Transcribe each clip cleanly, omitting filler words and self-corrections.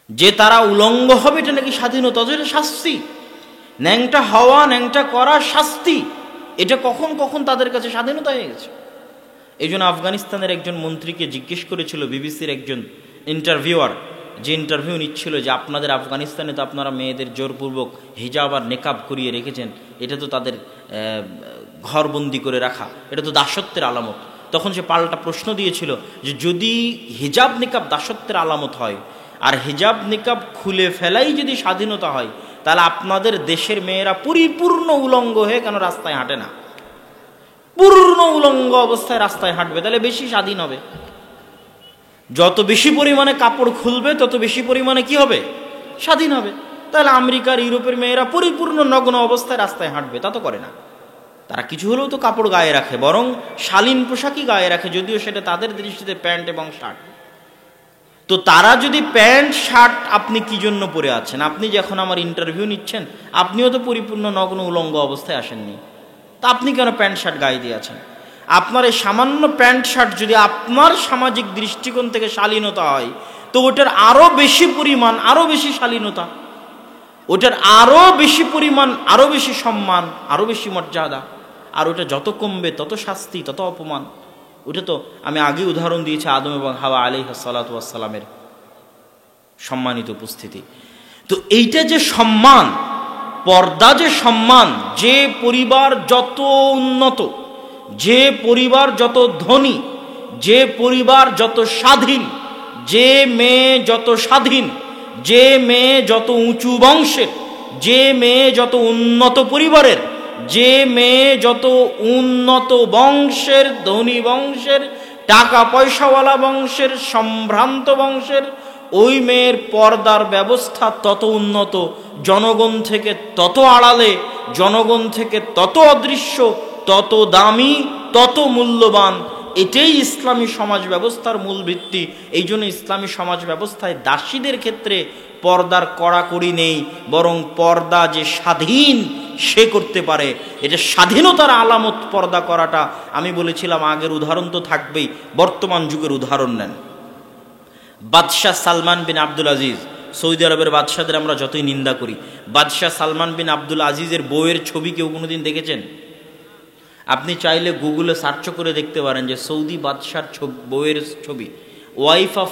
যে তারা উলঙ্গ হবে এটা নাকি স্বাধীনতা, এটা শাস্তি। ন্যাংটা হওয়া, ন্যাংটা করা শাস্তি। এটা কখন কখন তাদের কাছে স্বাধীনতা হয়ে গেছে। এই জন্য আফগানিস্তানের একজন মন্ত্রীকে জিজ্ঞেস করেছিল বিবিসির একজন ইন্টারভিউয়ার, যে ইন্টারভিউ নিচ্ছিল, যে আপনাদের আফগানিস্তানে তো আপনারা মেয়েদের জোরপূর্বক হিজাব আর নেকাব করিয়ে রেখেছেন, এটা তো তাদের ঘরবন্দি করে রাখা, এটা তো দাসত্বের আলামত। তখন সে পাল্টা প্রশ্ন দিয়েছিল যে যদি হিজাব নিকাব দাসত্বের আলামত হয় আর হিজাব নিকাব খুলে ফেলাই যদি স্বাধীনতা হয়, তাহলে আপনাদের দেশের মেয়েরা পরিপূর্ণ উলঙ্গ হয়ে কেন রাস্তায় হাঁটে না? পূর্ণ উলঙ্গ অবস্থায় রাস্তায় হাঁটবে, তাহলে বেশি স্বাধীন হবে। যত বেশি পরিমাণে কাপড় খুলবে তত বেশি পরিমাণে কি হবে? স্বাধীন হবে। তাহলে আমেরিকার, ইউরোপের মেয়েরা পরিপূর্ণ নগ্ন অবস্থায় রাস্তায় হাঁটবে, তা তো করে না। তারা কিছু হলেও তো কাপড় গায়ে রাখে, বরং শালীন পোশাকই গায়ে রাখে, যদিও সেটা তাদের দৃষ্টিতে প্যান্ট এবং শার্ট। তো তারা যদি প্যান্ট শার্ট, আপনি কি জন্য পরে আছেন? আপনি যখন আমার ইন্টারভিউ নিচ্ছেন, আপনিও তো পরিপূর্ণ নগ্ন উলঙ্গ অবস্থায় আসেননি, তা আপনি কেন প্যান্ট শার্ট গায়ে দিয়ে আছেন? আপনার এই সামান্য প্যান্ট শার্ট যদি আপনার সামাজিক দৃষ্টিকোণ থেকে শালীনতা হয়, তো ওটার আরো বেশি পরিমাণ, আরো বেশি শালীনতা, ওটার আরো বেশি পরিমাণ, আরো বেশি সম্মান, আরো বেশি মর্যাদা। আর ওটা যত কমবে তত শাস্তি, তত অপমান। ওটা তো আমি আগে উদাহরণ দিয়েছি আদম এবং হাওয়া আলাইহিস সালাতু ওয়াস সালামের সম্মানিত উপস্থিতি। তো এইটা যে সম্মান, পর্দা যে সম্মান, যে পরিবার যত উন্নত, যে পরিবার যত ধনী, যে পরিবার যত স্বাধীন, যে মেয়ে যত স্বাধীন, যে মেয়ে যত উঁচু বংশের, যে মেয়ে যত উন্নত পরিবারের, যে মেয়ে যত উন্নত বংশের, ধনী বংশের, টাকা পয়সাওয়ালা বংশের, সম্ভ্রান্ত বংশের, ওই মেয়ের পর্দার ব্যবস্থা তত উন্নত, জনগণ থেকে তত আড়ালে, জনগণ থেকে তত অদৃশ্য, তত দামি, তত মূল্যবান। এটাই ইসলামী সমাজ ব্যবস্থার মূল ভিত্তি। এই জন্য ইসলামী সমাজ ব্যবস্থায় দাসীদের ক্ষেত্রে পর্দার কড়াকড়ি নেই, বরং পর্দা যে স্বাধীন সে করতে পারে, এটা স্বাধীনতার আলামত পর্দা করাটা। আমি বলেছিলাম আগের উদাহরণ তো থাকবেই, বর্তমান যুগের উদাহরণ নেন। বাদশাহ সালমান বিন আব্দুল আজিজ, সৌদি আরবের বাদশাদের আমরা যতই নিন্দা করি, বাদশাহ সালমান বিন আব্দুল আজিজের বউয়ের ছবি কেউ কোনোদিন দেখেছেন? আপনি চাইলে গুগলে সার্চ করে দেখতে পারেন যে সৌদি বাদশার বউয়ের ছবি, wife of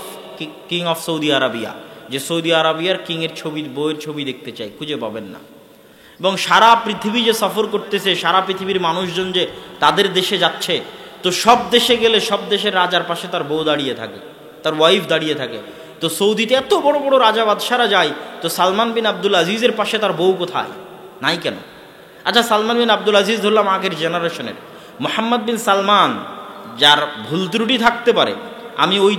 king of Saudi Arabia, যে সৌদি আরবিয়ার কিংয়ের ছবি, বউয়ের ছবি দেখতে চাই, খুঁজে পাবেন না। এবং সারা পৃথিবী যে সফর করতেছে, সারা পৃথিবীর মানুষজন যে তাদের দেশে যাচ্ছে, তো সব দেশে গেলে সব দেশের রাজার পাশে তার বউ দাঁড়িয়ে থাকে, তার ওয়াইফ দাঁড়িয়ে থাকে। তো সৌদিতে এত বড় বড় রাজা বাদশারা যায়, তো সালমান বিন আব্দুল আজিজের পাশে তার বউ কোথায়? নাই কেন? আচ্ছা, সালমান বিন আব্দুল আজিজ ধরলাম আগের জেনারেশনের, মোহাম্মদ বিন সালমান, যার ভুল ত্রুটি থাকতে পারে, আমি ওই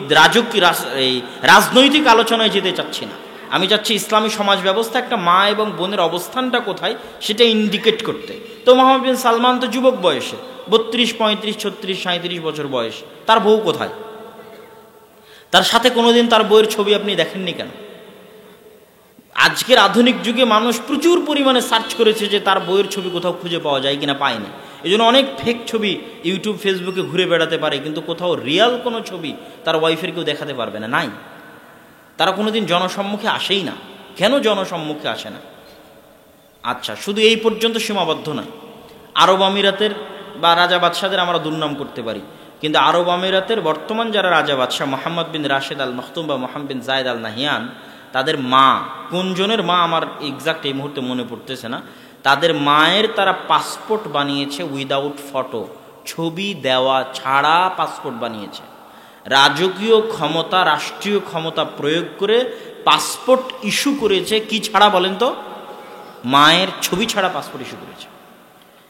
রাজনৈতিক আলোচনায় যেতে চাচ্ছি না। আমি চাচ্ছি ইসলামী সমাজ ব্যবস্থা একটা মা এবং বোনের অবস্থানটা কোথায় সেটা ইন্ডিকেট করতে। তো মোহাম্মদ বিন সালমান তো যুবক বয়সে, 32, 35, 36, 37 বছর বয়স, তার বউ কোথায়? তার সাথে কোনোদিন তার বউয়ের ছবি আপনি দেখেননি কেন? আজকের আধুনিক যুগে মানুষ প্রচুর পরিমাণে সার্চ করেছে যে তার বইয়ের ছবি কোথাও খুঁজে পাওয়া যায় কিনা, পায়নি। এই জন্য অনেক ফেক ছবি ইউটিউব, ফেসবুকে ঘুরে বেড়াতে পারে, কিন্তু কোথাও রিয়াল কোনো ছবি তার ওয়াইফের কেউ দেখাতে পারবে না, নাই। তারা কোনোদিন জনসম্মুখে আসেই না। কেন জনসম্মুখে আসে না? আচ্ছা, শুধু এই পর্যন্ত সীমাবদ্ধ নয়। আরব আমিরাতের বা রাজা বাদশাদের আমরা দুর্নাম করতে পারি, কিন্তু আরব আমিরাতের বর্তমান যারা রাজা বাদশাহ, মোহাম্মদ বিন রাশেদ আল মখতুম বা মোহাম্মদ বিন জায়েদ আল নাহিয়ান, তাদের মা, কোনজনের মা আমার এক্সাক্ট এই মুহূর্তে মনে পড়তেছে না, তাদের মায়ের তারা পাসপোর্ট বানিয়েছে উইদাউট ফটো, ছবি দেওয়া ছাড়া পাসপোর্ট বানিয়েছে। রাজকীয় ক্ষমতা, রাষ্ট্রীয় ক্ষমতা প্রয়োগ করে পাসপোর্ট ইস্যু করেছে। কি ছাড়া বলেন তো? মায়ের ছবি ছাড়া পাসপোর্ট ইস্যু করেছে।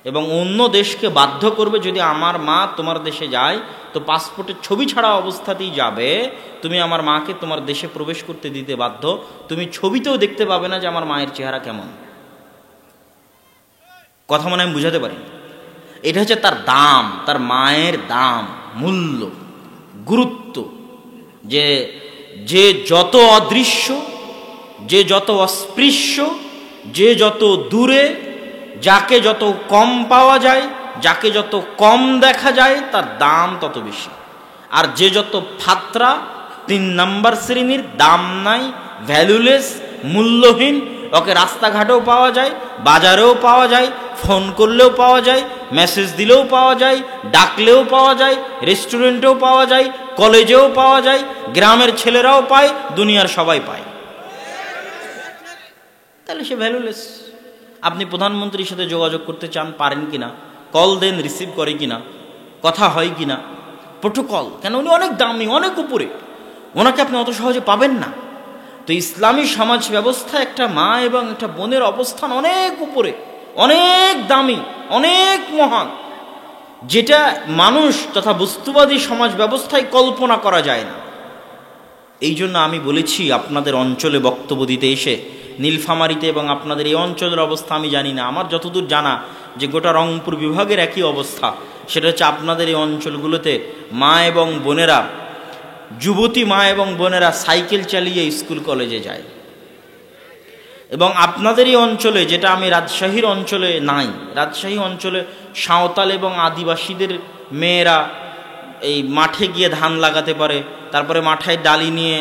এবং অন্য দেশকে বাধ্য করবে, যদি আমার মা তোমার দেশে যায় তো পাসপোর্টের ছবি ছাড়া অবস্থাতেই যাবে, তুমি আমার মাকে তোমার দেশে প্রবেশ করতে দিতে বাধ্য, তুমি ছবিতেও দেখতে পাবে না যে আমার মায়ের চেহারা কেমন। কথা মনে আমি বুঝাতে পারি? এটা হচ্ছে তার দাম, তার মায়ের দাম, মূল্য, গুরুত্ব। যে যে যত অদৃশ্য, যে যত অস্পৃশ্য, যে যত দূরে, যাকে যত কম পাওয়া যায়, যাকে যত কম দেখা যায়, তার দাম তত বেশি। আর যে যত ফাত্রা, 3 নাম্বার শ্রেণীর, দাম নাই, ভ্যালুলেস, মূল্যহীন। ওকে রাস্তাঘাটেও পাওয়া যায়, বাজারেও পাওয়া যায়, ফোন করলেও পাওয়া যায়, মেসেজ দিলেও পাওয়া যায়, ডাকলেও পাওয়া যায়, রেস্টুরেন্টেও পাওয়া যায়, কলেজেও পাওয়া যায়, গ্রামের ছেলেরাও পায়, দুনিয়ার সবাই পায়। তাহলে সে ভ্যালুলেস। আপনি প্রধানমন্ত্রীর সাথে যোগাযোগ করতে চান, পারেন কিনা? কল দেন, রিসিভ করে কিনা, কথা হয় কিনা, প্রোটোকল। কেন? উনি অনেক দামি, অনেক উপরে, ওনাকে আপনি অত সহজে পাবেন না। তো ইসলামী সমাজ ব্যবস্থা একটা মা এবং একটা বোনের অবস্থান অনেক উপরে, অনেক দামি, অনেক মহান, যেটা মানুষ তথা বস্তুবাদী সমাজ ব্যবস্থায় কল্পনা করা যায় না। এই জন্য আমি বলেছি, আপনাদের অঞ্চলে বক্তব্য দিতে এসে, নীলফামারীতে এবং আপনাদের এই অঞ্চলের অবস্থা আমি জানি না, আমার যতদূর জানা যে গোটা রংপুর বিভাগের একই অবস্থা, সেটা হচ্ছে আপনাদের এই অঞ্চলগুলোতে মা এবং বোনেরা, যুবতী মা এবং বোনেরা সাইকেল চালিয়ে স্কুল কলেজে যায়। এবং আপনাদের এই অঞ্চলে, যেটা আমি রাজশাহীর অঞ্চলে নাই, রাজশাহী অঞ্চলে সাঁওতাল এবং আদিবাসীদের মেয়েরা এই মাঠে গিয়ে ধান লাগাতে পারে, তারপরে মাথায় ডালি নিয়ে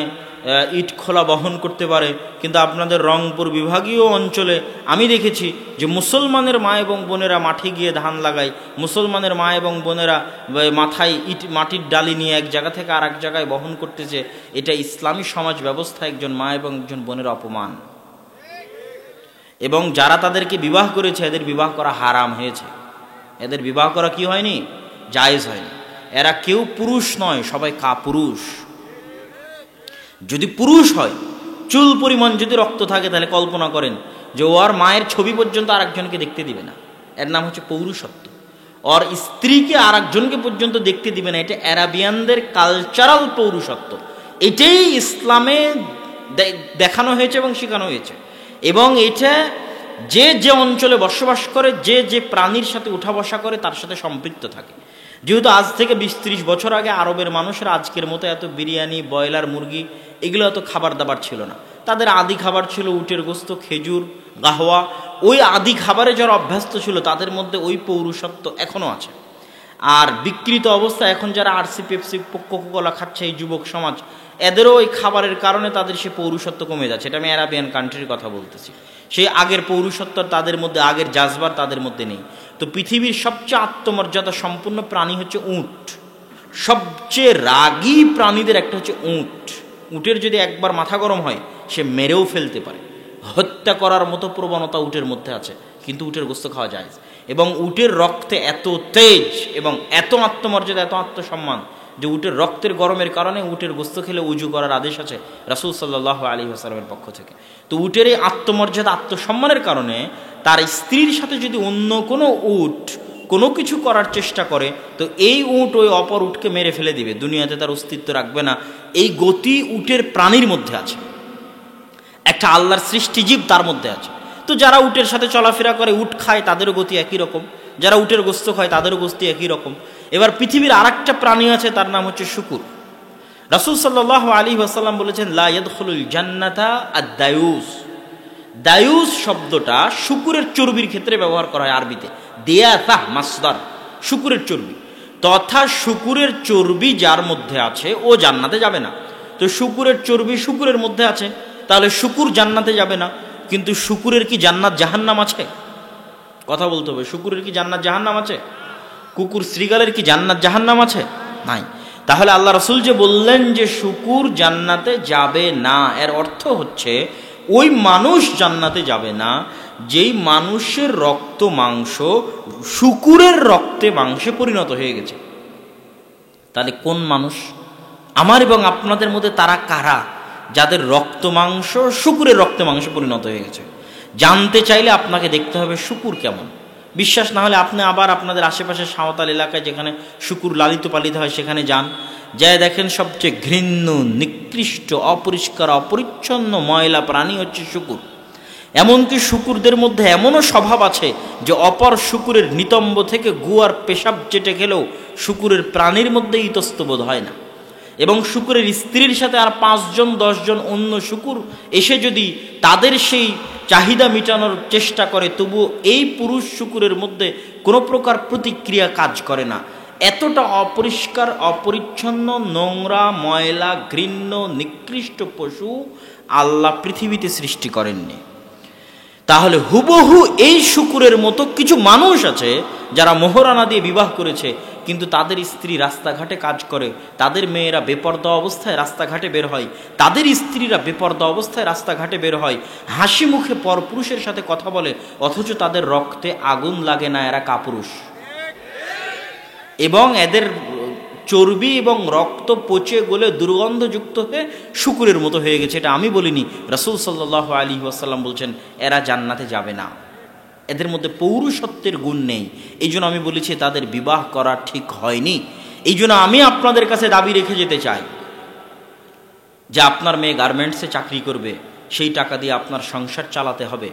ইট খোলা বহন করতে পারে। কিন্তু আপনাদের রংপুর বিভাগীয় অঞ্চলে আমি দেখেছি যে মুসলমানের মা এবং বোনেরা মাঠে গিয়ে ধান লাগায়, মুসলমানের মা এবং বোনেরা মাথায় মাটির ডালি নিয়ে এক জায়গা থেকে আর এক জায়গায় বহন করতেছে। এটা ইসলামী সমাজ ব্যবস্থা একজন মা এবং একজন বোনের অপমান। এবং যারা তাদেরকে বিবাহ করেছে, এদের বিবাহ করা হারাম হয়েছে, এদের বিবাহ করা কি হয়নি? জায়েজ হয়নি। এরা কেউ পুরুষ নয়, সবাই কাপুরুষ। যদি পুরুষ হয়, চুল পরিমাণ যদি রক্ত থাকে, তাহলে কল্পনা করেন যে ওর মায়ের ছবি পর্যন্ত আর একজনকে দেখতে দিবে না। এর নাম হচ্ছে পৌরুষত্ব। ওর স্ত্রীকে আর একজনকে পর্যন্ত দেখতে দিবে না। এটা অ্যারাবিয়ানদের কালচারাল পৌরুষত্ব। এটাই ইসলামে দেখানো হয়েছে এবং শেখানো হয়েছে। এবং এটা যে যে অঞ্চলে বসবাস করে, যে যে প্রাণীর সাথে উঠা বসা করে, তার সাথে সম্পৃক্ত থাকে। যেহেতু আজ থেকে 20-30 বছর আগে আরবের মানুষেরা আজকের মতো এত বিরিয়ানি, ব্রয়লার মুরগি এগুলো এত খাবার দাবার ছিল না। তাদের আদি খাবার ছিল উটের গোস্ত, খেজুর, গাহওয়া। ওই আদি খাবারে যারা অভ্যস্ত ছিল, তাদের মধ্যে ওই পৌরুষত্ব এখনও আছে। আর বিকৃত অবস্থা এখন যারা আরসি, পেপসি, কোকাকোলা খাচ্ছে এই যুবক সমাজ, এদেরও ওই খাবারের কারণে তাদের সে পৌরুষত্ব কমে যাচ্ছে। এটা আমি অ্যারাবিয়ান কান্ট্রির কথা বলতেছি। সেই আগের পৌরুষত্ব তাদের মধ্যে, আগের জাজবার তাদের মধ্যে নেই। তো পৃথিবীর সবচেয়ে আত্মমর্যাদা সম্পূর্ণ প্রাণী হচ্ছে উট। সবচেয়ে রাগী প্রাণীদের একটা হচ্ছে উট। উটের যদি একবার মাথা গরম হয়, সে মেরেও ফেলতে পারে। হত্যা করার মতো প্রবণতা উটের মধ্যে আছে, কিন্তু উটের গোস্ত খাওয়া যায়। এবং উটের রক্তে এত তেজ এবং এত আত্মমর্যাদা, এত আত্মসম্মান যে উটের রক্তের গরমের কারণে উটের গোস্ত খেলে উজু করার আদেশ আছে রাসূল সাল্লাল্লাহু আলাইহি ওয়াসাল্লামের পক্ষ থেকে। তো উটের এই আত্মমর্যাদা, আত্মসম্মানের কারণে তার স্ত্রীর সাথে যদি অন্য কোনো উট কোনো কিছু করার চেষ্টা করে, তো এই উট ওই অপর উটকে মেরে ফেলে দিবে, দুনিয়াতে তার অস্তিত্ব রাখবে না। এই গতি উটের প্রাণীর মধ্যে আছে, একটা আল্লাহর সৃষ্টি জীব তার মধ্যে আছে। তো যারা উটের সাথে চলাফেরা করে, উট খায়, তাদেরও গতি একই রকম। যারা উটের গোস্ত খায়, তাদেরও গোস্ত একই রকম। এবার পৃথিবীর আর একটা প্রাণী আছে, তার নাম হচ্ছে শুকুর। রাসূল সাল্লাল্লাহু আলাইহি ওয়াসাল্লাম বলেছেন, লা ইয়াদখুলুল জান্নাতা আদ-দায়ুস। দায়ুস শব্দটা শুকুরের চর্বির ক্ষেত্রে ব্যবহার করা হয় আরবিতে। দিয়াসাহ মাসদার, শুকুরের চর্বি। তথা শুকুরের চর্বি যার মধ্যে আছে ও জান্নাতে যাবে না। তো শুকুরের চর্বি শুকুরের মধ্যে আছে, তাহলে শুকুর জান্নাতে যাবে না। কিন্তু শুকুরের কি জান্নাত জাহান্নাম আছে? কথা বলতে হবে। শুকুরের কি জান্নাত জাহান্নাম আছে? কুকুর শ্রীগালের কি জান্নাত জাহান্নাম আছে? নাই। তাহলে আল্লাহ রাসূল যে বললেন যে শুকুর জান্নাতে যাবে না, এর অর্থ হচ্ছে ওই মানুষ জান্নাতে যাবে না যেই মানুষের রক্ত মাংস শুকুরের রক্তে মাংসে পরিণত হয়ে গেছে। তাহলে কোন মানুষ? আমার এবং আপনাদের মধ্যে তারা কারা যাদের রক্ত মাংস শুকুরের রক্তে মাংসে পরিণত হয়ে গেছে? জানতে চাইলে আপনাকে দেখতে হবে শুকুর কেমন। বিশ্বাস না হলে আপনি আবার আপনাদের আশেপাশে সাঁওতাল এলাকায় যেখানে শুকুর লালিত পালিত হয় সেখানে যান, যায় দেখেন সবচেয়ে ঘৃণ্য, নিকৃষ্ট, অপরিষ্কার, অপরিচ্ছন্ন, ময়লা প্রাণী হচ্ছে শুকুর। এমনকি শুকুরদের মধ্যে এমনও স্বভাব আছে যে অপর শুকুরের নিতম্ব থেকে গুয়ার পেশাব চেটে খেলেও শুকুরের প্রাণীর মধ্যে ইতস্তবোধ হয় না। এবং শুকুরের স্ত্রীর সাথে আর 5 জন 10 জন অন্য শুকুর এসে যদি তাদের সেই চাহিদা মেটানোর চেষ্টা করে, তবু এই পুরুষ শুকুরের মধ্যে কোনো প্রকার প্রতিক্রিয়া কাজ করে না। এতটা অপরিষ্কার, অপরিচ্ছন্ন, নোংরা, ময়লা, ঘৃণ্য, নিকৃষ্ট পশু আল্লাহ পৃথিবীতে সৃষ্টি করেননি। তাহলে হুবহু এই শুকুরের মতো কিছু মানুষ আছে যারা মোহরানা দিয়ে বিবাহ করেছে, কিন্তু তাদের স্ত্রী রাস্তাঘাটে কাজ করে, তাদের মেয়েরা বেপর্দা অবস্থায় রাস্তাঘাটে বের হয়, তাদের স্ত্রীরা বেপর্দা অবস্থায় রাস্তাঘাটে বের হয়, হাসি মুখে পরপুরুষের সাথে কথা বলে, অথচ তাদের রক্তে আগুন লাগে না, এরা কাপুরুষ, এবং এদের চর্বি এবং রক্ত পচে গলে দুর্গন্ধযুক্ত হয়ে শুকুরের মতো হয়ে গেছে। এটা আমি বলিনি, রাসূল সাল্লাল্লাহু আলাইহি ওয়াসাল্লাম বলছেন এরা জান্নাতে যাবে না, এদের মধ্যে পৌরুষত্বের গুণ নেই। এই জন্য আমি বলেছি তাদের বিবাহ করা ঠিক হয়নি। এই জন্য আমি আপনাদের কাছে দাবি রেখে যেতে চাই যে আপনার মেয়ে গার্মেন্টসে চাকরি করবে, সেই টাকা দিয়ে আপনার সংসার চালাতে হবে।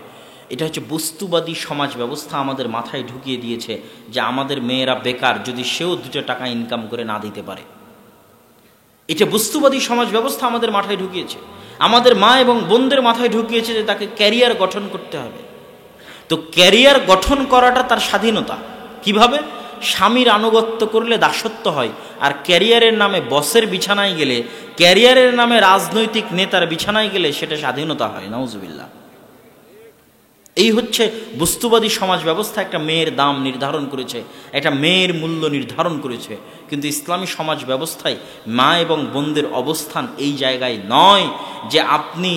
এটা হচ্ছে বস্তুবাদী সমাজ ব্যবস্থা আমাদের মাথায় ঢুকিয়ে দিয়েছে যে আমাদের মেয়েরা বেকার যদি সেও 2 টাকা ইনকাম করে না দিতে পারে। এটা বস্তুবাদী সমাজ ব্যবস্থা আমাদের মাথায় ঢুকিয়েছে, আমাদের মা এবং বোনদের মাথায় ঢুকিয়েছে যে তাকে ক্যারিয়ার গঠন করতে হবে। তো ক্যারিয়ার গঠন করাটা তার স্বাধীনতা। কিভাবে? স্বামীর আনুগত্য করলে দাসত্ব হয়, আর ক্যারিয়ারের নামে বসের বিছানায় গেলে, ক্যারিয়ারের নামে রাজনৈতিক নেতার বিছানায় গেলে সেটা স্বাধীনতা হয়। নাউজুবিল্লাহ। এই হচ্ছে বস্তুবাদী সমাজ ব্যবস্থা একটা মেয়ের দাম নির্ধারণ করেছে, একটা মেয়ের মূল্য নির্ধারণ করেছে। কিন্তু ইসলামী সমাজ ব্যবস্থায় মা এবং বোনদের অবস্থান এই জায়গায় নয় যে আপনি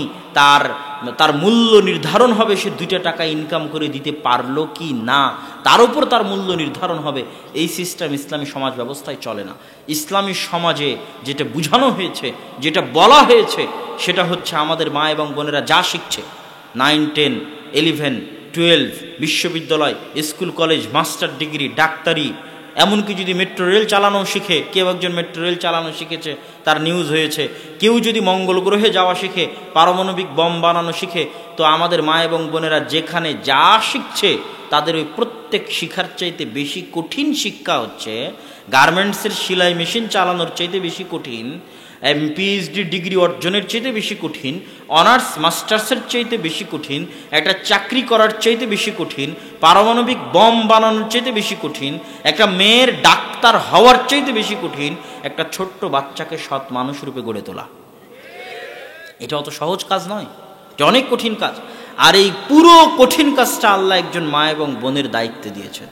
তার মূল্য নির্ধারণ হবে সে 2 টাকা ইনকাম করে দিতে পারলো কি না, তার উপর তার মূল্য নির্ধারণ হবে। এই সিস্টেম ইসলামী সমাজ ব্যবস্থায় চলে না। ইসলামী সমাজে যেটা বোঝানো হয়েছে, যেটা বলা হয়েছে, সেটা হচ্ছে আমাদের মা এবং বোনেরা যা শিখছে 9, 10, 11, 12, বিশ্ববিদ্যালয়, স্কুল, কলেজ, মাস্টার ডিগ্রি, ডাক্তারি, এমনকি যদি মেট্রো রেল চালানো শিখে, কেউ একজন মেট্রো রেল চালানো শিখেছে, তার নিউজ হয়েছে, কেউ যদি মঙ্গল গ্রহে যাওয়া শিখে, পারমাণবিক বম বানানো শিখে, তো আমাদের মা এবং বোনেরা যেখানে যা শিখছে তাদের ওই প্রত্যেক শিক্ষার চাইতে বেশি কঠিন শিক্ষা হচ্ছে গার্মেন্টসের সেলাই মেশিন চালানোর চাইতে বেশি কঠিন, পিএইচডি ডিগ্রি অর্জনের চাইতে বেশি কঠিন, অনার্স মাস্টার্সের চাইতে বেশি কঠিন, একটা চাকরি করার চাইতে বেশি কঠিন, পারমাণবিক বম বানানোর চাইতে বেশি কঠিন, একটা মেয়ের ডাক্তার হওয়ার চাইতে বেশি কঠিন একটা ছোট্ট বাচ্চাকে সৎ মানুষ রূপে গড়ে তোলা। এটা অত সহজ কাজ নয়, এটা অনেক কঠিন কাজ। আর এই পুরো কঠিন কাজটা আল্লাহ একজন মা এবং বোনের দায়িত্বে দিয়েছেন।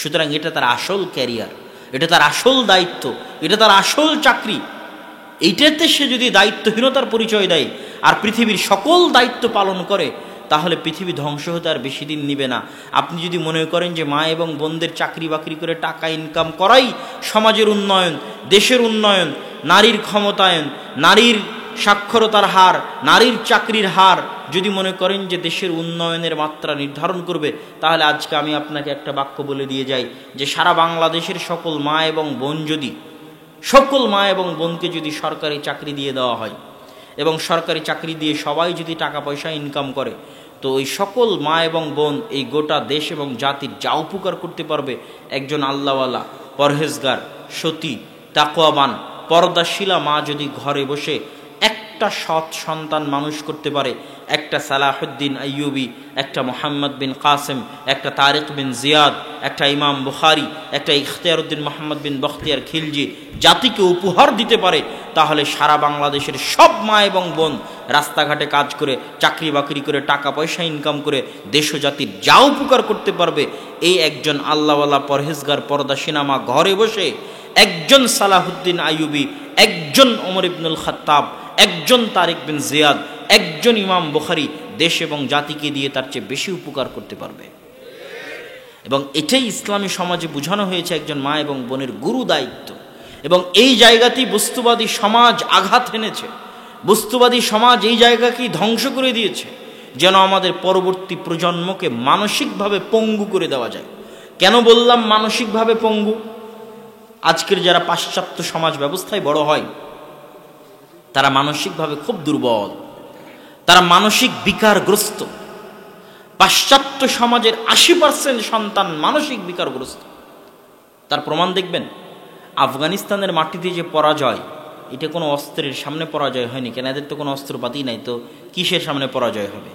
সুতরাং এটা তার আসল ক্যারিয়ার, এটা তার আসল দায়িত্ব, এটা তার আসল চাকরি। এইটাতে সে যদি দায়িত্বহীনতার পরিচয় দেয় আর পৃথিবীর সকল দায়িত্ব পালন করে, তাহলে পৃথিবী ধ্বংস হতে আর বেশি দিন নিবে না। আপনি যদি মনে করেন যে মা এবং বোনদের চাকরি বাকরি করে টাকা ইনকাম করাই সমাজের উন্নয়ন, দেশের উন্নয়ন, নারীর ক্ষমতায়ন, নারীর সাক্ষরতার হার, নারীর চাকরির হার যদি মনে করেন যে দেশের উন্নয়নের মাত্রা নির্ধারণ করবে, তাহলে আজকে আমি আপনাকে একটা বাক্য বলে দিয়ে যাই যে সারা বাংলাদেশের সকল মা এবং বোনকে যদি সরকারি চাকরি দিয়ে দেওয়া হয় এবং সরকারি চাকরি দিয়ে সবাই যদি টাকা পয়সা ইনকাম করে, তো ওই সকল মা এবং বোন এই গোটা দেশ এবং জাতির যা উপকার করতে পারবে, একজন আল্লাহওয়ালা, পরহেজগার, সতী, তাকওয়াবান, পর্দাশীলা মা যদি ঘরে বসে একটা সৎ সন্তান মানুষ করতে পারে, একটা সালাহুদ্দিন আইয়ুবী, একটা মোহাম্মদ বিন কাসেম, একটা তারেক বিন জিয়াদ, একটা ইমাম বুখারী, একটা ইখতিয়ারউদ্দিন মোহাম্মদ বিন বখতিয়ার খিলজি জাতিকে উপহার দিতে পারে, তাহলে সারা বাংলাদেশের সব মা এবং বোন রাস্তাঘাটে কাজ করে, চাকরি বাকরি করে, টাকা পয়সা ইনকাম করে দেশ ও জাতির যা উপকার করতে পারবে, এই একজন আল্লাহওয়ালা পরহেজগার পর্দাশীনা মা ঘরে বসে একজন সালাহুদ্দিন আইয়ুবী, একজন ওমর ইবনুল খাত্তাব, একজন তারেক বিন জিয়াদ, একজন ইমাম বুখারী দেশ এবং জাতিকে দিয়ে তার চেয়ে বেশি উপকার করতে পারবে। এবং এটাই ইসলামী সমাজে বোঝানো হয়েছে একজন মা এবং বোনের গুরু দায়িত্ব। এবং এই জায়গাতেই বস্তুবাদী সমাজ আঘাত এনেছে, বস্তুবাদী সমাজ এই জায়গাকেই ধ্বংস করে দিয়েছে, যেন আমাদের পরবর্তী প্রজন্মকে মানসিকভাবে পঙ্গু করে দেওয়া যায়। কেন বললাম মানসিকভাবে পঙ্গু? আজকের যারা পাশ্চাত্য সমাজ ব্যবস্থায় বড় হয় তারা মানসিকভাবে খুব দুর্বল, তারা মানসিক বিকারগ্রস্ত। পাশ্চাত্য সমাজের 80% সন্তান মানসিক বিকারগ্রস্ত। তার প্রমাণ দেখবেন, আফগানিস্তানের মাটিতে যে পরাজয়, এটা কোনো অস্ত্রের সামনে পরাজয় হয়নি। কেন? এদের তো কোনো অস্ত্রপাতি নাই, তো কিসের সামনে পরাজয় হবে?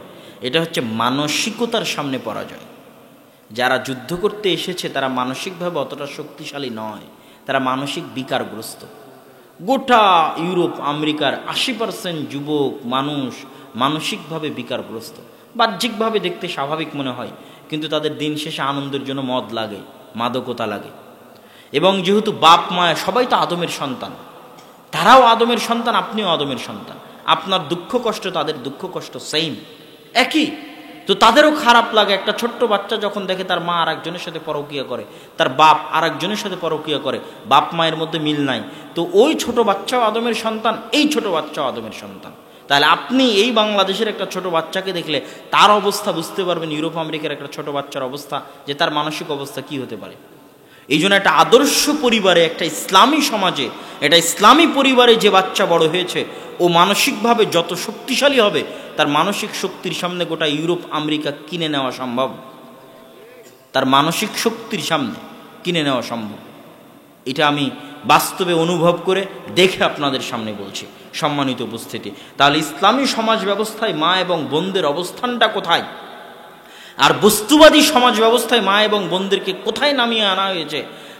এটা হচ্ছে মানসিকতার সামনে পরাজয়। যারা যুদ্ধ করতে এসেছে তারা মানসিকভাবে অতটা শক্তিশালী নয়, তারা মানসিক বিকারগ্রস্ত। গোটা ইউরোপ আমেরিকার 80% যুবক মানুষ মানসিকভাবে বিকারগ্রস্ত। বাহ্যিকভাবে দেখতে স্বাভাবিক মনে হয়, কিন্তু তাদের দিন শেষে আনন্দের জন্য মদ লাগে, মাদকতা লাগে। এবং যেহেতু বাপ মায়া সবাই তো আদমের সন্তান, তারাও আদমের সন্তান, আপনিও আদমের সন্তান, আপনার দুঃখ কষ্ট তাদের দুঃখ কষ্ট সেম, একই। তো তাদেরও খারাপ লাগে একটা ছোট্ট বাচ্চা যখন দেখে তার মা আর একজনের সাথে পরকীয়া করে, তার বাপ আর একজনের সাথে পরকীয়া করে, বাপ মায়ের মধ্যে মিল নাই। তো ওই ছোট বাচ্চাও আদমের সন্তান, এই ছোট বাচ্চাও আদমের সন্তান। তাহলে আপনি এই বাংলাদেশের একটা ছোট বাচ্চাকে দেখলে তার অবস্থা বুঝতে পারবেন ইউরোপ আমেরিকার একটা ছোট বাচ্চার অবস্থা, যে তার মানসিক অবস্থা কি হতে পারে। এই জন্য একটা আদর্শ পরিবারে, একটা ইসলামী সমাজে, একটা ইসলামী পরিবারে যে বাচ্চা বড় হয়েছে, ও মানসিকভাবে যত শক্তিশালী হবে, তার মানসিক শক্তির সামনে গোটা ইউরোপ আমেরিকা কিনে নেওয়া সম্ভব। তার মানসিক শক্তির সামনে কিনে নেওয়া সম্ভব। এটা আমি বাস্তবে অনুভব করে দেখে আপনাদের সামনে বলছি, সম্মানিত উপস্থিতি। তাহলে ইসলামী সমাজ ব্যবস্থায় মা এবং বোনদের অবস্থানটা কোথায়, আর বস্তুবাদী সমাজ ব্যবস্থায় মা এবং বোনদেরকে কোথায় নামিয়ে আনা হয়েছে,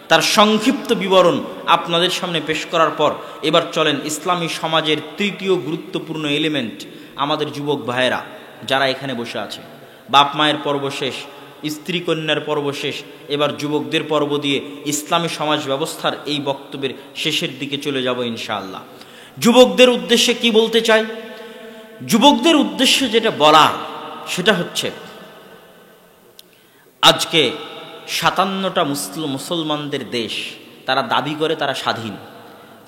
তার সংক্ষিপ্ত বিবরণ আপনাদের সামনে পেশ করার পর এবার চলেন ইসলামী সমাজের তৃতীয় গুরুত্বপূর্ণ এলিমেন্ট। আমাদের যুবক ভাইয়েরা যারা এখানে বসে আছে, বাপ মায়ের পর্ব শেষ, স্ত্রী কন্যার পর্ব শেষ, এবার যুবকদের পর্ব দিয়ে ইসলামী সমাজ ব্যবস্থার এই বক্তব্যের শেষের দিকে চলে যাব ইনশাআল্লাহ। যুবকদের উদ্দেশ্যে কি বলতে চাই? যুবকদের উদ্দেশ্যে যেটা বলার সেটা হচ্ছে, আজকে 57টা মুসলমানদের দেশ, তারা দাবি করে তারা স্বাধীন,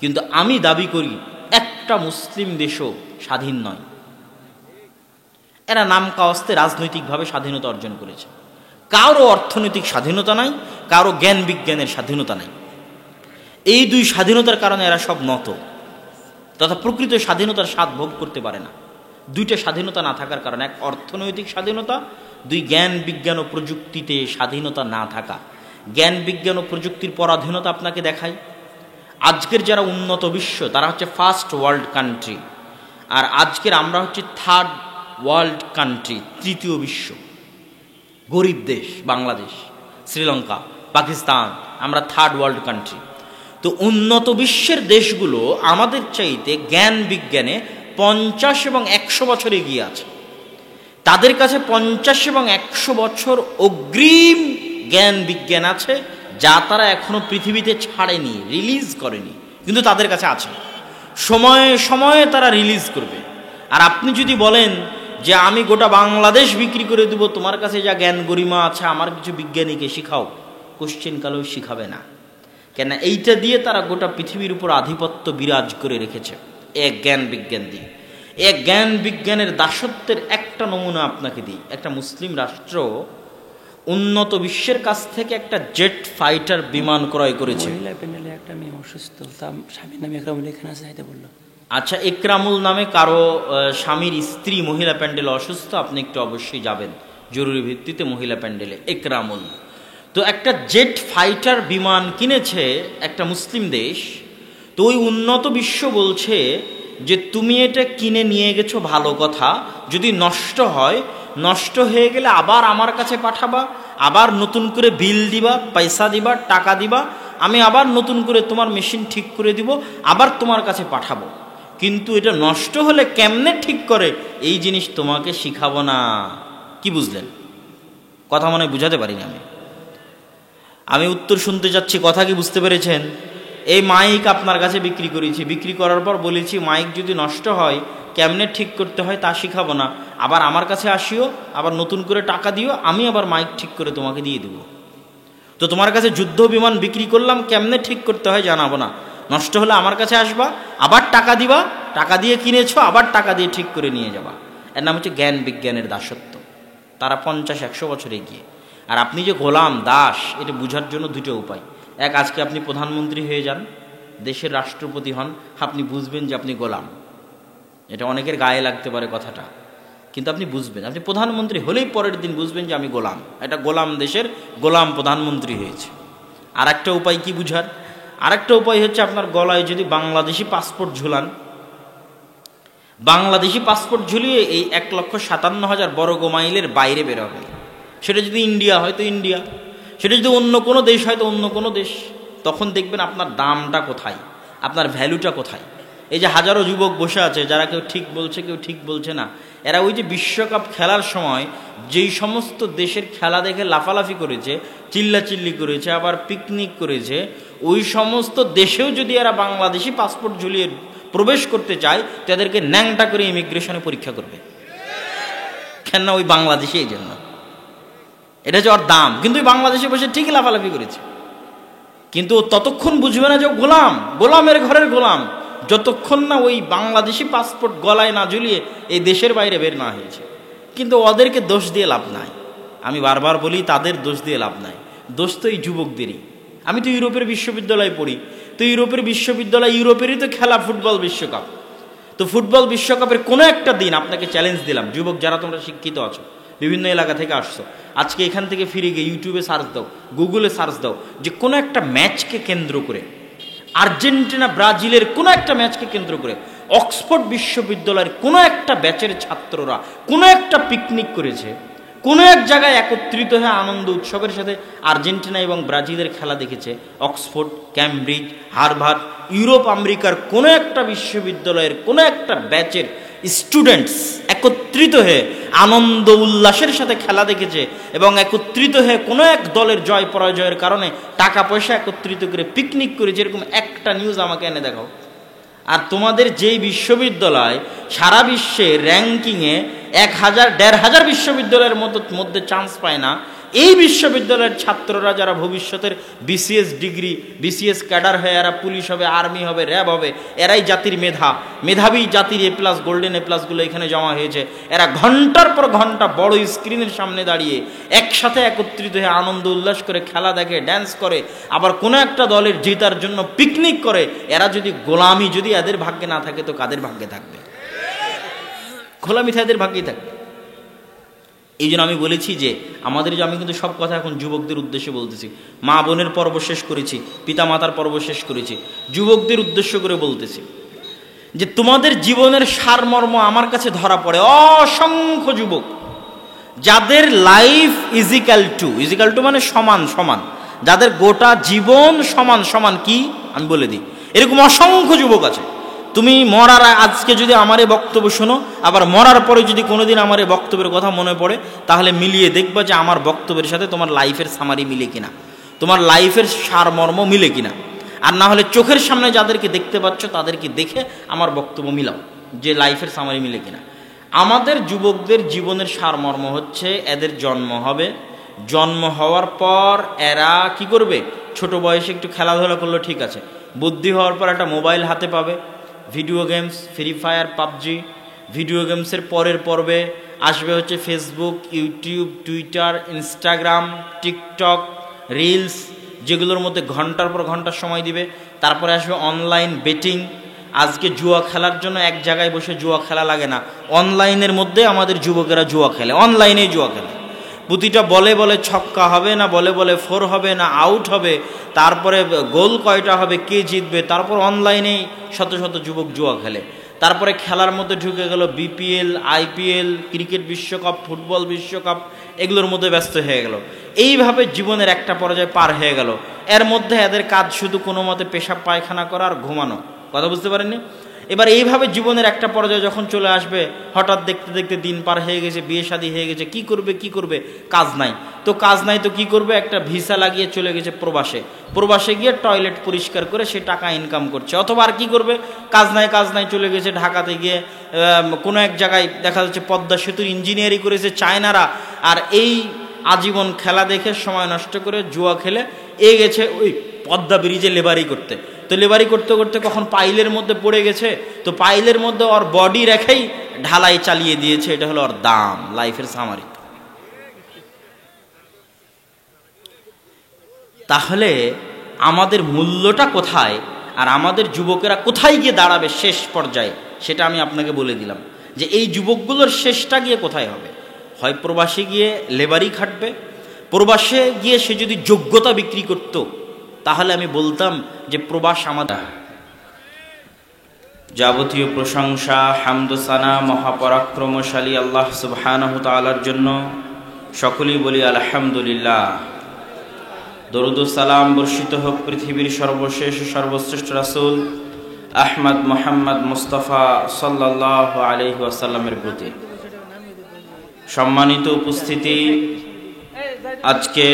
কিন্তু আমি দাবি করি একটা মুসলিম দেশও স্বাধীন নয়। এরা নাম কাওয়াস্তে রাজনৈতিকভাবে স্বাধীনতা অর্জন করেছে। কারো অর্থনৈতিক স্বাধীনতা নাই, কারো জ্ঞান বিজ্ঞানের স্বাধীনতা নাই। এই দুই স্বাধীনতার কারণে এরা সব নত, তথা প্রকৃত স্বাধীনতার স্বাদ ভোগ করতে পারে না। দুইটা স্বাধীনতা না থাকার কারণে, এক অর্থনৈতিক স্বাধীনতা, দুই জ্ঞান বিজ্ঞান ও প্রযুক্তিতে স্বাধীনতা না থাকা। জ্ঞান বিজ্ঞান ও প্রযুক্তির পরাধীনতা আপনাকে দেখাই। আজকের যারা উন্নত বিশ্ব তারা হচ্ছে ফার্স্ট ওয়ার্ল্ড কান্ট্রি, আর আজকের আমরা হচ্ছে থার্ড ওয়ার্ল্ড কান্ট্রি, তৃতীয় বিশ্ব। গরিব দেশ বাংলাদেশ, শ্রীলঙ্কা, পাকিস্তান, আমরা থার্ড ওয়ার্ল্ড কান্ট্রি। তো উন্নত বিশ্বের দেশগুলো আমাদের চাইতে জ্ঞান বিজ্ঞানে 50 এবং 100 বছর এগিয়ে আছে। তাদের কাছে 50 এবং 100 বছর অগ্রিম জ্ঞান বিজ্ঞান আছে, যা তারা এখনো পৃথিবীতে ছাড়েনি, রিলিজ করেনি, কিন্তু তাদের কাছে আছে। সময়ে সময়ে তারা রিলিজ করবে। আর আপনি যদি বলেন যে আমি গোটা বাংলাদেশ বিক্রি করে দেব, তোমার কাছে যা জ্ঞান গরিমা আছে আমার কিছু বিজ্ঞানীকে শিখাও, কোশ্চেন কালেও শিখাবে না। কেন? এইটা দিয়ে তারা গোটা পৃথিবীর উপর আধিপত্য বিরাজ করে রেখেছে, এক জ্ঞান বিজ্ঞান দিয়ে। এক জ্ঞান বিজ্ঞানের দাসত্বের একটা নমুনা আপনাকে দিই। একটা মুসলিম রাষ্ট্র উন্নত বিশ্বের কাছ থেকে একটা জেট ফাইটার বিমান ক্রয় করেছে। একটা মেয়ে অসুস্থ, তার স্বামীর নামে একরামুল এখানে আছে, যাইতে বললো। আচ্ছা, একরামুল নামে কারো স্বামীর স্ত্রী মহিলা প্যান্ডেলে অসুস্থ, আপনি একটু অবশ্যই যাবেন জরুরি ভিত্তিতে মহিলা প্যান্ডেলে। একরামুল তো একটা জেট ফাইটার বিমান কিনেছে একটা মুসলিম দেশ। তো ওই উন্নত বিশ্ব বলছে যে তুমি এটা কিনে নিয়ে গেছো ভালো কথা, যদি নষ্ট হয়, নষ্ট হয়ে গেলে আবার আমার কাছে পাঠাবা, আবার নতুন করে বিল দিবা, পয়সা দিবা, টাকা দিবা, আমি আবার নতুন করে তোমার মেশিন ঠিক করে দিব, আবার তোমার কাছে পাঠাবো। কিন্তু এটা নষ্ট হলে কেমনে ঠিক করে এই জিনিস তোমাকে শিখাবো না। কি বুঝলেন? কথা মনে বুঝাতে পারিনি আমি উত্তর শুনতে যাচ্ছি, কথা কি বুঝতে পেরেছেন? এই মাইক আপনার কাছে বিক্রি করেছি, বিক্রি করার পর বলেছি মাইক যদি নষ্ট হয় কেমনে ঠিক করতে হয় তা শিখাবো না, আবার আমার কাছে আসিও, আবার নতুন করে টাকা দিও, আমি আবার মাইক ঠিক করে তোমাকে দিয়ে দেব। তো তোমার কাছে যুদ্ধ বিমান বিক্রি করলাম, কেমনে ঠিক করতে হয় জানাবো না, নষ্ট হলে আমার কাছে আসবা, আবার টাকা দিবা, টাকা দিয়ে কিনেছো, আবার টাকা দিয়ে ঠিক করে নিয়ে যাবা। এর নাম হচ্ছে জ্ঞান বিজ্ঞানের দাসত্ব। তারা 50-100 বছর এগিয়ে। আর আপনি যে গোলাম দাস, এটা বোঝার জন্য দুটো উপায়। এক, আজকে আপনি প্রধানমন্ত্রী হয়ে যান, দেশের রাষ্ট্রপতি হন, আপনি বুঝবেন যে আপনি গোলাম। এটা অনেকের গায়ে লাগতে পারে কথাটা, কিন্তু আপনি বুঝবেন, আপনি প্রধানমন্ত্রী হলেই পরের দিন বুঝবেন যে আমি গোলাম, এটা গোলাম দেশের গোলাম প্রধানমন্ত্রী হয়েছে। আর একটা উপায় কি বুঝার? আরেকটা উপায় হচ্ছে আপনার গলায় যদি বাংলাদেশি পাসপোর্ট ঝুলান, বাংলাদেশি পাসপোর্ট ঝুলিয়ে এই 1,57,000 বর্গ মাইলের বাইরে বেরোবে। সেটা যদি ইন্ডিয়া হয় তো ইন্ডিয়া, সেটা যদি অন্য কোনো দেশ হয় তো অন্য কোনো দেশ। তখন দেখবেন আপনার দামটা কোথায়। আপনার ভ্যালুটা কোথায়? এই যে হাজারো যুবক বসে আছে, যারা কেউ ঠিক বলছে কেউ ঠিক বলছে না, এরা ওই যে বিশ্বকাপ খেলার সময় যেই সমস্ত দেশের খেলা দেখে লাফালাফি করেছে, চিল্লাচিল্লি করেছে, আবার পিকনিক করেছে, ওই সমস্ত দেশেও যদি এরা বাংলাদেশি পাসপোর্ট ঝুলিয়ে প্রবেশ করতে চায়, তাদেরকে ন্যাংটা করে ইমিগ্রেশনে পরীক্ষা করবে। কেন না? ওই বাংলাদেশে এই জন্য, এটা হচ্ছে ওর দাম। কিন্তু ওই বাংলাদেশে বসে ঠিকই লাফালাফি করেছে, কিন্তু ও ততক্ষণ বুঝবে না যে গোলাম, গোলামের ঘরের গোলাম, যতক্ষণ না ওই বাংলাদেশি পাসপোর্ট গলায় না ঝুলিয়ে এই দেশের বাইরে বের না হয়েছে। কিন্তু ওদেরকে দোষ দিয়ে লাভ নাই, আমি বারবার বলি তাদের দোষ দিয়ে লাভ নাই, দোষ তো এই যুবকদেরই। আমি তো ইউরোপের বিশ্ববিদ্যালয়ে পড়ি, তো ইউরোপের বিশ্ববিদ্যালয়, ইউরোপেরই তো খেলা ফুটবল বিশ্বকাপ। তো ফুটবল বিশ্বকাপের কোনো একটা দিন আপনাকে চ্যালেঞ্জ দিলাম, যুবক যারা তোমরা শিক্ষিত আছো, বিভিন্ন এলাকা থেকে আসছো, আজকে এখান থেকে ফিরে গিয়ে ইউটিউবে সার্চ দাও, গুগলে সার্চ দাও, যে কোনো একটা ম্যাচকে কেন্দ্র করে, আর্জেন্টিনা ব্রাজিলের কোনো একটা ম্যাচকে কেন্দ্র করে অক্সফোর্ড বিশ্ববিদ্যালয়ের কোনো একটা ব্যাচের ছাত্ররা কোনো একটা পিকনিক করেছে, কোনো এক জায়গায় একত্রিত হয়ে আনন্দ উৎসবের সাথে আর্জেন্টিনা এবং ব্রাজিলের খেলা দেখেছে। অক্সফোর্ড, ক্যামব্রিজ, হার্ভার্ড, ইউরোপ আমেরিকার কোনো একটা বিশ্ববিদ্যালয়ের কোনো একটা ব্যাচের স্টুডেন্টস একত্রিত হয়ে আনন্দ উল্লাসের সাথে খেলা দেখেছে, এবং একত্রিত হয়ে কোনো এক দলের জয় পরাজয়ের কারণে টাকা পয়সা একত্রিত করে পিকনিক করেছে। এরকম একটা নিউজ আমাকে এনে দেখাও। আর তোমাদের যেই বিশ্ববিদ্যালয় সারা বিশ্বে র্যাঙ্কিংয়ে 1000-1500 বিশ্ববিদ্যালয়ের মধ্যে চান্স পায় না, এই বিশ্ববিদ্যালয়ের ছাত্ররা যারা ভবিষ্যতের বিসিএস ডিগ্রি, বিসিএস ক্যাডার হয়ে এরা পুলিশ হবে, আর্মি হবে, র্যাব হবে, এরাই জাতির মেধাবী জাতির A+, গোল্ডেন A+গুলো এখানে জমা হয়েছে। এরা ঘন্টার পর ঘন্টা বড় স্ক্রিনের সামনে দাঁড়িয়ে একসাথে একত্রিত হয়ে আনন্দ উল্লাস করে খেলা দেখে, ড্যান্স করে, আবার কোনো একটা দলের জেতার জন্য পিকনিক করে। এরা যদি গোলামি যদি এদের ভাগ্যে না থাকে, তো কাদের ভাগ্যে থাকবে? গোলামি তো এদের ভাগ্যেই থাকবে। এই জন্য আমি বলেছি যে আমাদের, যে আমি কিন্তু সব কথা এখন যুবকদের উদ্দেশ্যে বলতেছি, মা বোনের পর্ব শেষ করেছি, পিতা মাতার পর্ব শেষ করেছি, যুবকদের উদ্দেশ্য করে বলতেছি যে তোমাদের জীবনের সারমর্ম আমার কাছে ধরা পড়ে। অসংখ্য যুবক যাদের লাইফ ইজিক্যাল টু মানে সমান সমান, যাদের গোটা জীবন সমান সমান, কি আমি বলে দিই, এরকম অসংখ্য যুবক আছে। তুমি মরার আজকে যদি আমার এই বক্তব্য শোনো, আবার মরার পরে যদি কোনোদিন আমার এই বক্তব্যের কথা মনে পড়ে, তাহলে মিলিয়ে দেখবা যে আমার বক্তব্যের সাথে তোমার লাইফের সামারি মিলে কিনা, তোমার লাইফের সারমর্ম মিলে কিনা। আর না হলে চোখের সামনে যাদেরকে দেখতে পাচ্ছ তাদেরকে দেখে আমার বক্তব্য মিলাও যে লাইফের সামারি মিলে কিনা। আমাদের যুবকদের জীবনের সারমর্ম হচ্ছে, এদের জন্ম হবে, জন্ম হওয়ার পর এরা কি করবে? ছোট বয়সে একটু খেলাধুলা করলো, ঠিক আছে, বুদ্ধি হওয়ার পর একটা মোবাইল হাতে পাবে, video games, free fire, PUBG. Video গেমসের পরের পর্বে আসবে হচ্ছে Facebook, YouTube, Twitter, Instagram, TikTok, reels, যেগুলোর মধ্যে ঘন্টার পর ঘন্টা সময় দিবে। তারপরে আসবে অনলাইন বেটিং। আজকে জুয়া খেলার জন্য এক জায়গায় বসে জুয়া খেলা লাগে না, অনলাইনের মধ্যে আমাদের যুবকেরা জুয়া খেলে, অনলাইনেই জুয়া খেলে। প্রতিটা বলে বলে ছক্কা হবে না, বলে বলে 4 হবে না, আউট হবে, তারপরে গোল কয়টা হবে, কে জিতবে, তারপর অনলাইনেই শত শত যুবক জুয়া খেলে। তারপরে খেলার মধ্যে ঢুকে গেল বিপিএল, আইপিএল, ক্রিকেট বিশ্বকাপ, ফুটবল বিশ্বকাপ, এগুলোর মধ্যে ব্যস্ত হয়ে গেল। এইভাবে জীবনের একটা পর্যায়ে পার হয়ে গেল। এর মধ্যে এদের কাজ শুধু কোনো মতে পেশাব পায়খানা করা আর ঘুমানো। কথা বুঝতে পারেননি? এবার এইভাবে জীবনের একটা পর্যায়ে যখন চলে আসবে, হঠাৎ দেখতে দেখতে দিন পার হয়ে গেছে, বিয়ে শাদী হয়ে গেছে, কি করবে? কাজ নাই তো কি করবে? একটা ভিসা লাগিয়ে চলে গেছে প্রবাসে গিয়ে টয়লেট পরিষ্কার করে সে টাকা ইনকাম করছে। অথবা আর কি করবে? কাজ নাই চলে গেছে ঢাকাতে গিয়ে কোনো এক জায়গায় দেখা যাচ্ছে পদ্মা সেতুর ইঞ্জিনিয়ারিং করেছে চায়নারা, আর এই আজীবন খেলা দেখে সময় নষ্ট করে জুয়া খেলে গেছে ওই পদ্মা ব্রিজে লেবারি করতে। তো লেবারি করতে করতে কখন পাইলের মধ্যে পড়ে গেছে, তো পাইলের মধ্যে ওর বডি রেখেই ঢালাই চালিয়ে দিয়েছে। এটা হলো ওর দাম, লাইফের সামারি। তাহলে আমাদের মূল্যটা কোথায়, আর আমাদের যুবকেরা কোথায় গিয়ে দাঁড়াবে শেষ পর্যায়ে, সেটা আমি আপনাকে বলে দিলাম যে এই যুবকগুলোর শেষটা গিয়ে কোথায় হবে। হয় প্রবাসে গিয়ে লেবারি খাটবে, প্রবাসে গিয়ে সে যদি যোগ্যতা বিক্রি করত, তাহলে আমি বলতাম যে প্রবাস আমাদের। যাবতীয় প্রশংসা, হামদ সানা মহাপরাক্রমশালী আল্লাহ সুবহানাহু তাআলার জন্য। সকলেই বলি আলহামদুলিল্লাহ। দরুদ ও সালাম বর্ষিত হোক পৃথিবীর সর্বশেষ সর্বশ্রেষ্ঠ রাসূল আহমদ মুহাম্মদ মুস্তাফা সাল্লাল্লাহু আলাইহি ওয়াসাল্লামের প্রতি। সম্মানিত উপস্থিতি, আজকে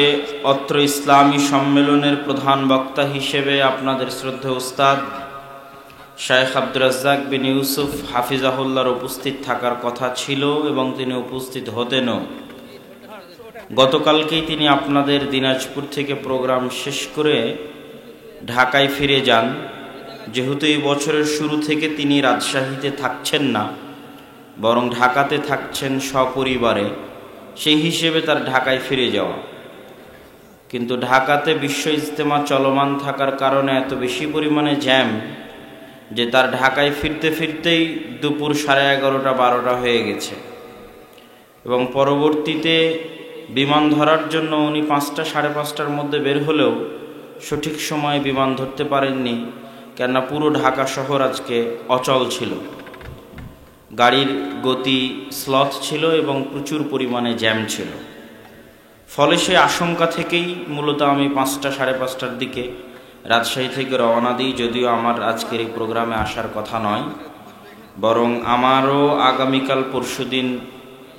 অত্র ইসলামী সম্মেলনের প্রধান বক্তা হিসেবে আপনাদের শ্রদ্ধেয় উস্তাদ শাইখ আব্দুর রাজ্জাক বিন ইউসুফ হাফিজাহুল্লাহর উপস্থিত থাকার কথা ছিল এবং তিনি উপস্থিত হতেনও। গতকালকেই তিনি আপনাদের দিনাজপুর থেকে প্রোগ্রাম শেষ করে ঢাকায় ফিরে যান। যেহেতু এই বছরের শুরু থেকে তিনি রাজশাহীতে থাকছেন না, বরং ঢাকাতে থাকছেন সপরিবারে, সেই হিসেবে তার ঢাকায় ফিরে যাওয়া। কিন্তু ঢাকাতে বিশ্ব ইজতেমা চলমান থাকার কারণে এত বেশি পরিমাণে জ্যাম যে তার ঢাকায় ফিরতে ফিরতেই দুপুর 11:30-12টা হয়ে গেছে এবং পরবর্তীতে বিমান ধরার জন্য উনি 5টা 5:30টার মধ্যে বের হলেও সঠিক সময়ে বিমান ধরতে পারেননি, কেননা পুরো ঢাকা শহর আজকে অচল ছিল, গাড়ির গতি স্লথ ছিল এবং প্রচুর পরিমাণে জ্যাম ছিল। ফলে সে আশঙ্কা থেকেই মূলত আমি 5টা 5:30টার দিকে রাজশাহী থেকে রওনা দিই। যদিও আমার আজকের এই প্রোগ্রামে আসার কথা নয়, বরং আমারও আগামীকাল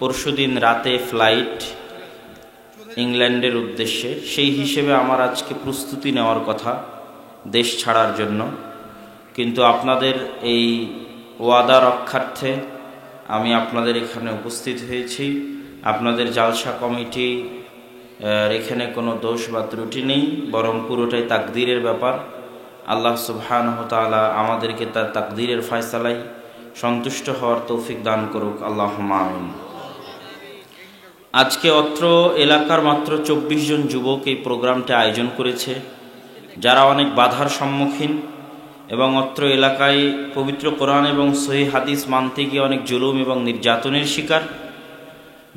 পরশুদিন রাতে ফ্লাইট ইংল্যান্ডের উদ্দেশ্যে। সেই হিসেবে আমার আজকে প্রস্তুতি নেওয়ার কথা দেশ ছাড়ার জন্য। কিন্তু আপনাদের এই ওয়াদা রক্ষার্থে আমি আপনাদের এখানে উপস্থিত হয়েছি। আপনাদের জালসা কমিটি এখানে কোনো দোষ বা ত্রুটি নেই, বরং পুরোটাই তাকদীরের ব্যাপার। আল্লাহ সুবহানাহু ওয়া তাআলা আমাদেরকে তার তাকদীরের ফয়সালায় সন্তুষ্ট হওয়ার তৌফিক দান করুক, আল্লাহুম্মা আমিন। আজকে অত্র এলাকার মাত্র 24 জন যুবক এই প্রোগ্রামটা আয়োজন করেছে, যারা অনেক বাধার সম্মুখীন এবং অত্র এলাকায় পবিত্র কোরআন এবং সহিহ হাদিস মানতে গিয়ে অনেক জুলুম এবং নির্যাতনের শিকার।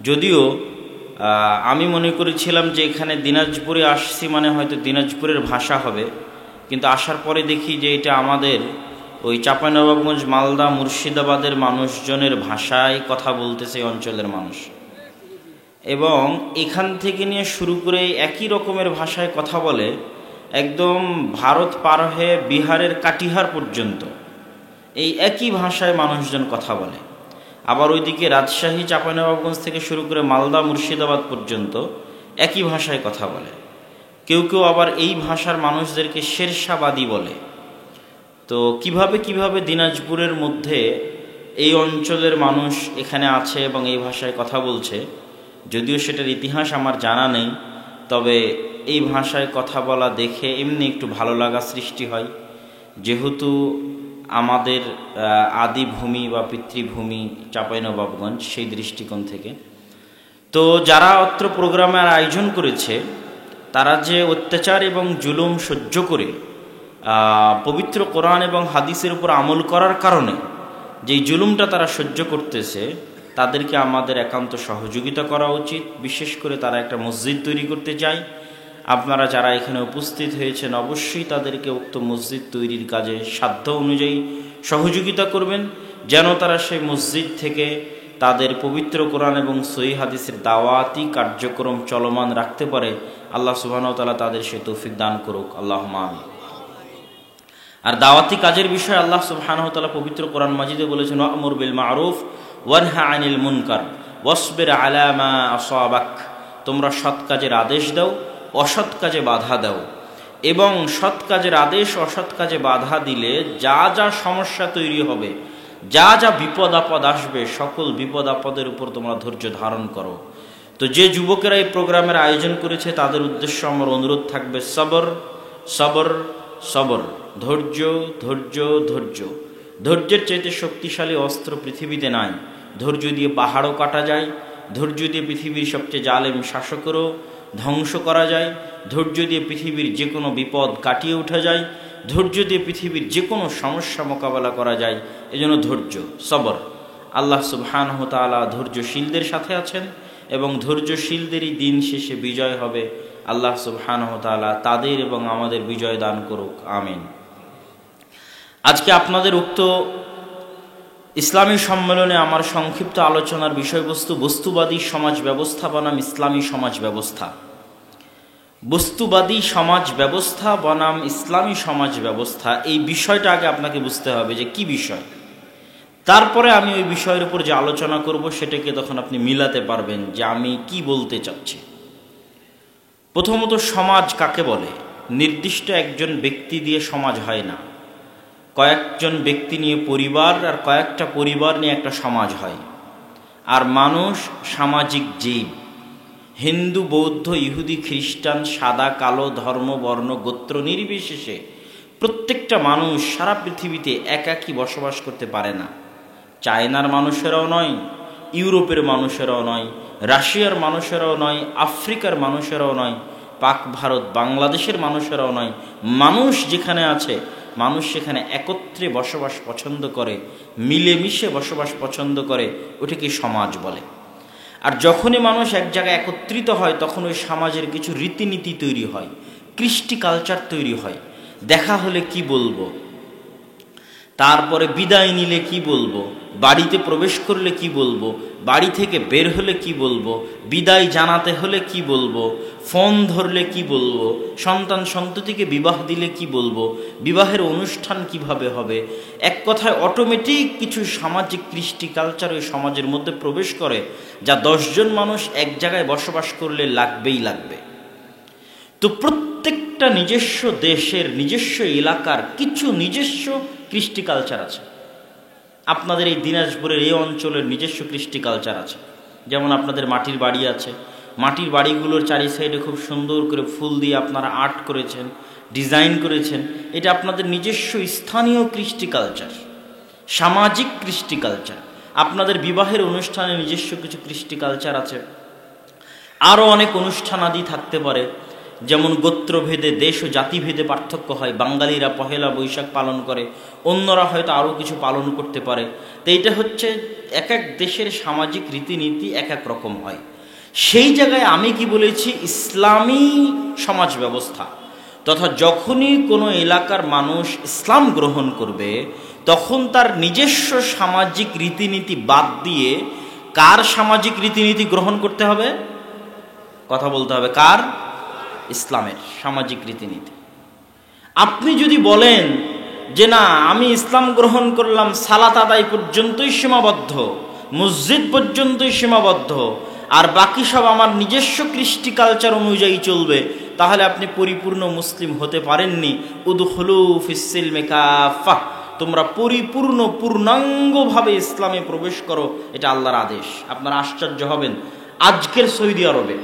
যদিও আমি মনে করেছিলাম যে এখানে দিনাজপুরে আসছি মানে হয়তো দিনাজপুরের ভাষা হবে, কিন্তু আসার পরে দেখি যে এটা আমাদের ওই চাঁপাইনবাবগঞ্জ, মালদা, মুর্শিদাবাদের মানুষজনের ভাষায় কথা বলতেছে এই অঞ্চলের মানুষ, এবং এখান থেকে নিয়ে শুরু করে একই রকমের ভাষায় কথা বলে একদম ভারত পার হয়ে বিহারের কাটিহার পর্যন্ত এই একই ভাষায় মানুষজন কথা বলে। আবার ওইদিকে রাজশাহী, চাঁপাইনবাবগঞ্জ থেকে শুরু করে মালদা, মুর্শিদাবাদ পর্যন্ত একই ভাষায় কথা বলে। কেউ কেউ আবার এই ভাষার মানুষদেরকে শেরশাবাদী বলে। তো কিভাবে দিনাজপুরের মধ্যে এই অঞ্চলের মানুষ এখানে আছে এবং এই ভাষায় কথা বলছে, যদিও সেটার ইতিহাস আমার জানা নেই, তবে এই ভাষায় কথা বলা দেখে এমনি একটু ভালো লাগা সৃষ্টি হয়, যেহেতু আমাদের আদি ভূমি বা পিতৃভূমি চাঁপাইনবাবগঞ্জ, সেই দৃষ্টিকোণ থেকে। তো যারা অত্র প্রোগ্রামের আয়োজন করেছে তারা যে অত্যাচার এবং জুলুম সহ্য করে পবিত্র কোরআন এবং হাদিসের উপর আমল করার কারণে যেই জুলুমটা তারা সহ্য করতেছে, তাদেরকে আমাদের একান্ত সহযোগিতা করা উচিত। বিশেষ করে তারা একটা মসজিদ তৈরি করতে চায়। আপনারা যারা এখানে উপস্থিত হয়েছেন অবশ্যই তাদেরকে উক্ত মসজিদ তৈরির কাজে সাধ্য অনুযায়ী সহযোগিতা করবেন, যেন তারা সেই মসজিদ থেকে তাদের পবিত্র কোরআন এবং সহিহ হাদিসের দাওয়াতি কার্যক্রম চলমান রাখতে পারে। আল্লাহ সুবহানাহু ওয়া তাআলা তাদের সেই তৌফিক দান করুক, আল্লাহুম্মা আমিন। আর দাওয়াতি কাজের বিষয়ে আল্লাহ সুবহানাহু ওয়া তাআলা পবিত্র কোরআন মাজিদে বলেছেন, ওয়া'মুর বিল মা'রুফ ওয়ানহা আনিল মুনকার ওয়াসবির আলা মা আসাবাক। তোমরা সৎ কাজের আদেশ দাও, অসৎ কাজে বাধা দাও, এবং সৎ কাজের আদেশ অসৎ কাজে বাধা দিলে যা যা সমস্যা তৈরি হবে, যা যা বিপদ আপদ আসবে, সকল বিপদ আপদের উপর তোমরা ধৈর্য ধারণ করো। তো যে যুবকেরা এই প্রোগ্রামের আয়োজন করেছে তাদের উদ্দেশ্য আমার অনুরোধ থাকবে, সবর সবর সবর, ধৈর্য ধৈর্য ধৈর্য। ধৈর্যের চাইতে শক্তিশালী অস্ত্র পৃথিবীতে নাই। ধৈর্য দিয়ে পাহাড়ও কাটা যায়, ধৈর্য দিয়ে পৃথিবীর সবচেয়ে জালেম শাসকরও ধ্বংস করা যায়, ধৈর্য দিয়ে পৃথিবীর যে কোনো বিপদ কাটিয়ে ওঠা যায়, ধৈর্য দিয়ে পৃথিবীর যে কোনো সমস্যা মোকাবেলা করা যায়। এজন্য ধৈর্য, সবর। আল্লাহ সুবহানাহু ওয়া তাআলা ধৈর্যশীলদের সাথে আছেন এবং ধৈর্যশীলদেরই দিন শেষে বিজয় হবে। আল্লাহ সুবহানাহু ওয়া তাআলা তাদের এবং আমাদের বিজয় দান করুক, আমিন। আজকে আপনাদের উক্ত ইসলামী সম্মেলনে আমার সংক্ষিপ্ত আলোচনার বিষয়বস্তু বস্তুবাদী সমাজ ব্যবস্থা বনাম ইসলামী সমাজ ব্যবস্থা। বস্তুবাদী সমাজ ব্যবস্থা বনাম ইসলামী সমাজ ব্যবস্থা, এই বিষয়টা আগে আপনাকে বুঝতে হবে যে কি বিষয়। তারপরে আমি ওই বিষয়ের উপর যে আলোচনা করব সেটাকে তখন আপনি মিলাতে পারবেন যে আমি কি বলতে চাচ্ছি। প্রথমত, সমাজ কাকে বলে? নির্দিষ্ট একজন ব্যক্তি দিয়ে সমাজ হয় না, কয়েকজন ব্যক্তি নিয়ে পরিবার, আর কয়েকটা পরিবার নিয়ে একটা সমাজ হয়। আর মানুষ সামাজিক জীব। হিন্দু, বৌদ্ধ, ইহুদি, খ্রিস্টান, সাদা কালো, ধর্ম, বর্ণ, গোত্র নির্বিশেষে প্রত্যেকটা মানুষ সারা পৃথিবীতে একাকী বসবাস করতে পারে না। চায়নার মানুষেরাও নয়, ইউরোপের মানুষেরাও নয়, রাশিয়ার মানুষেরাও নয়, আফ্রিকার মানুষেরাও নয়, পাক ভারত বাংলাদেশের মানুষেরাও নয়। মানুষ যেখানে আছে, মানুষ সেখানে একত্রে বসবাস পছন্দ করে, মিলেমিশে বসবাস পছন্দ করে, ওটাকে সমাজ বলে। আর যখনই মানুষ এক জায়গায় একত্রিত হয় তখন ওই সমাজের কিছু রীতিনীতি তৈরি হয়, কৃষ্টি কালচার তৈরি হয়। দেখা হলে কি বলবো, তারপরে বিদায় নিলে কি বলবো, বাড়িতে প্রবেশ করলে কি বলবো, বাড়ি থেকে বের হলে কি বলবো, বিদায় জানাতে হলে কি বলবো, ফোন ধরলে কি বলবো, সন্তান সন্ততিকে বিবাহ দিলে কি বলবো, বিবাহের অনুষ্ঠান কিভাবে হবে। এক কথায় অটোমেটিক কিছু সামাজিক কৃষ্টি কালচার ওই সমাজের মধ্যে প্রবেশ করে, যা 10 জন মানুষ এক জায়গায় বসবাস করলে লাগবেই লাগবে। তো প্রত্যেকটা নিজস্ব দেশের, নিজস্ব এলাকার কিছু নিজস্ব কৃষ্টি কালচার আছে। আপনাদের এই দিনাজপুরের এই অঞ্চলের নিজস্ব কৃষ্টি কালচার আছে। যেমন আপনাদের মাটির বাড়ি আছে, মাটির বাড়িগুলোর চারি সাইডে খুব সুন্দর করে ফুল দিয়ে আপনারা আর্ট করেছেন, ডিজাইন করেছেন। এটা আপনাদের নিজস্ব স্থানীয় কৃষ্টি কালচার, সামাজিক কৃষ্টি কালচার। আপনাদের বিবাহের অনুষ্ঠানে নিজস্ব কিছু কৃষ্টি কালচার আছে। আরও অনেক অনুষ্ঠানাদি থাকতে পারে, যেমন গোত্রভেদে, দেশ ও জাতিভেদে পার্থক্য হয়। বাঙালিরা পহেলা বৈশাখ পালন করে, অন্যরা হয়তো আরও কিছু পালন করতে পারে। তো এইটা হচ্ছে এক এক দেশের সামাজিক রীতিনীতি এক এক রকম হয়। সেই জায়গায় আমি কি বলেছি, ইসলামী সমাজ ব্যবস্থা, তথা যখনই কোনো এলাকার মানুষ ইসলাম গ্রহণ করবে তখন তার নিজস্ব সামাজিক রীতিনীতি বাদ দিয়ে কার সামাজিক রীতিনীতি গ্রহণ করতে হবে? কথা বলতে হবে, কার? ইসলামের সামাজিক রীতিনীতি। আপনি যদি বলেন যে না, আমি ইসলাম গ্রহণ করলাম, সালাত আদায় পর্যন্তই সীমাবদ্ধ, মসজিদ পর্যন্তই সীমাবদ্ধ, আর বাকি সব আমার নিজস্ব কৃষ্টি কালচার অনুযায়ী চলবে, তাহলে আপনি পরিপূর্ণ মুসলিম হতে পারেননি। উদখুলু ফিস-সিলমি কাফাহ, তোমরা পরিপূর্ণ পূর্ণাঙ্গভাবে ইসলামে প্রবেশ করো, এটা আল্লাহর আদেশ। আপনারা আশ্চর্য হবেন, আজকের সৌদি আরবে